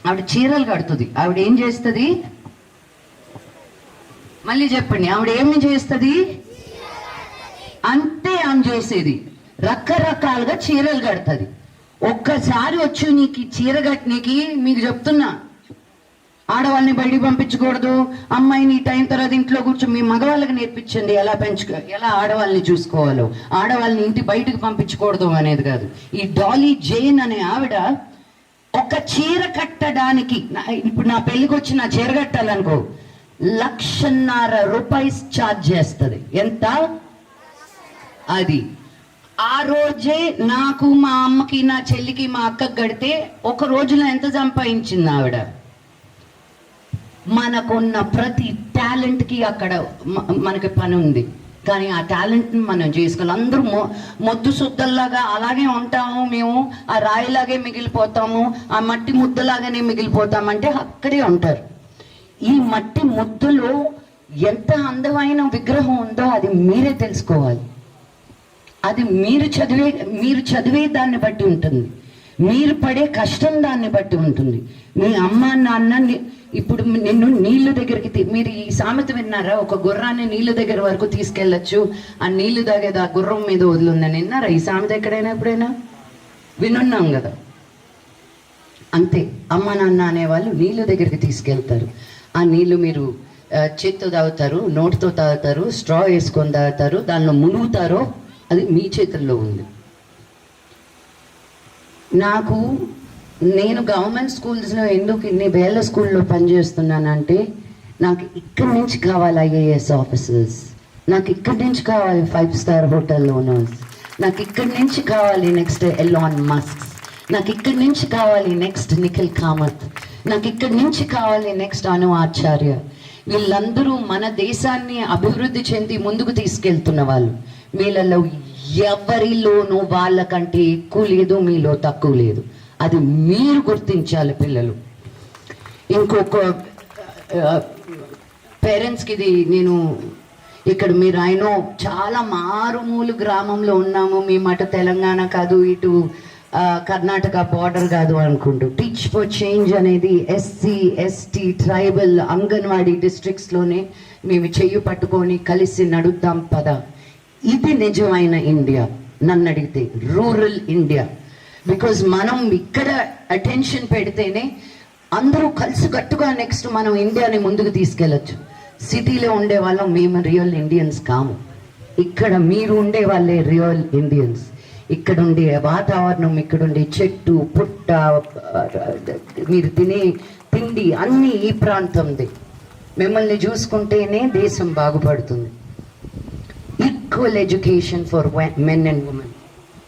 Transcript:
ఆవిడ చీరలు కడుతుంది. ఆవిడ ఏం చేస్తుంది? మళ్ళీ చెప్పండి. ఆవిడ ఏమి చేస్తుంది? అంతే ఆమె చేసేది. రకరకాలుగా చీరలు కడుతుంది. ఒక్కసారి వచ్చి నీకు చీర కట్టినకి మీకు చెప్తున్నా, ఆడవాళ్ళని బయటికి పంపించకూడదు, అమ్మాయిని ఈ టైం తర్వాత ఇంట్లో కూర్చో. మీ మగవాళ్ళకి నేర్పించండి ఎలా ఆడవాళ్ళని చూసుకోవాలో. ఆడవాళ్ళని ఇంటి బయటకు పంపించకూడదు అనేది కాదు. ఈ డాలీ జైన్ అనే ఆవిడ ఒక చీర కట్టడానికి, ఇప్పుడు నా పెళ్లికి వచ్చి నా చీర కట్టాలనుకో, 1,50,000 రూపాయలు ఛార్జ్ చేస్తుంది. ఎంత? అది ఆ రోజే నాకు, మా అమ్మకి, నా చెల్లికి, మా అక్కకి కడితే ఒక రోజులో ఎంత సంపాదించింది ఆవిడ. మనకున్న ప్రతి టాలెంట్కి అక్కడ మనకి పని ఉంది. కానీ ఆ టాలెంట్ని మనం చేసుకోవాలి. అందరూ మొద్దు సుద్దల్లాగా అలాగే ఉంటాము, మేము ఆ రాయిలాగే మిగిలిపోతాము, ఆ మట్టి ముద్దలాగానే మిగిలిపోతామంటే అక్కడే ఉంటారు. ఈ మట్టి ముద్దలో ఎంత అందమైన విగ్రహం ఉందో అది మీరే తెలుసుకోవాలి. అది మీరు చదివే దాన్ని బట్టి ఉంటుంది, మీరు పడే కష్టం దాన్ని బట్టి ఉంటుంది. మీ అమ్మ నాన్న ఇప్పుడు నిన్ను నీళ్ళ దగ్గరికి, మీరు ఈ సామెత విన్నారా? ఒక గుర్రాన్ని నీళ్ళ దగ్గర వరకు తీసుకెళ్ళచ్చు, ఆ నీళ్లు తాగేది ఆ గుర్రం మీద వదిలిందని విన్నారా? ఈ సామెత ఎక్కడైనా ఎప్పుడైనా వినున్నాం కదా. అంతే, అమ్మ నాన్న అనేవాళ్ళు నీళ్ళ దగ్గరికి తీసుకెళ్తారు. ఆ నీళ్లు మీరు చేత్తో తాగుతారు, నోటితో తాగుతారు, స్ట్రా వేసుకొని తాగుతారు, దానిలో మునుగుతారో అది మీ చేతుల్లో ఉంది. నేను గవర్నమెంట్ స్కూల్స్లో ఎందుకు ఇన్ని వేల స్కూల్లో పనిచేస్తున్నానంటే, నాకు ఇక్కడి నుంచి కావాలి ఐఏఎస్ ఆఫీసర్స్, నాకు ఇక్కడి నుంచి కావాలి 5 స్టార్ హోటల్ ఓనర్స్, నాకు ఇక్కడి నుంచి కావాలి నెక్స్ట్ ఎలాన్ మస్క్, నాకు ఇక్కడి నుంచి కావాలి నెక్స్ట్ నిఖిల్ కామత్, నాకు ఇక్కడి నుంచి కావాలి నెక్స్ట్ అను ఆచార్య. వీళ్ళందరూ మన దేశాన్ని అభివృద్ధి చెంది ముందుకు తీసుకెళ్తున్న వాళ్ళు. వీళ్ళలో ఎవరిలోనూ వాళ్ళకంటే ఎక్కువ లేదు, మీలో తక్కువ లేదు. అది మీరు గుర్తించాలి పిల్లలు. ఇంకొక పేరెంట్స్కి ఇది నేను ఇక్కడ, మీరు ఆయన చాలా మారుమూలు గ్రామంలో ఉన్నాము, మేము అటు తెలంగాణ కాదు, ఇటు కర్ణాటక బార్డర్ కాదు అనుకుంటూ, టీచ్ ఫర్ చేంజ్ అనేది ఎస్సీ ఎస్టీ ట్రైబల్ అంగన్వాడీ డిస్ట్రిక్ట్స్లోనే మేము చెయ్యి పట్టుకొని కలిసి నడుద్దాం పద. ఇది నిజమైన ఇండియా నన్ను అడిగితే, రూరల్ ఇండియా. బికాజ్ మనం ఇక్కడ అటెన్షన్ పెడితేనే అందరూ కలిసి కట్టుగా నెక్స్ట్ మనం ఇండియాని ముందుకు తీసుకెళ్ళచ్చు. సిటీలో ఉండే వాళ్ళం మేము రియల్ ఇండియన్స్ కాము. ఇక్కడ మీరు ఉండే వాళ్ళే రియల్ ఇండియన్స్. ఇక్కడ ఉండే వాతావరణం, ఇక్కడ ఉండే చెట్టు పుట్ట, మీరు తినే తిండి అన్నీ ఈ ప్రాంతంది. మిమ్మల్ని చూసుకుంటేనే దేశం బాగుపడుతుంది. Equal education for men and women.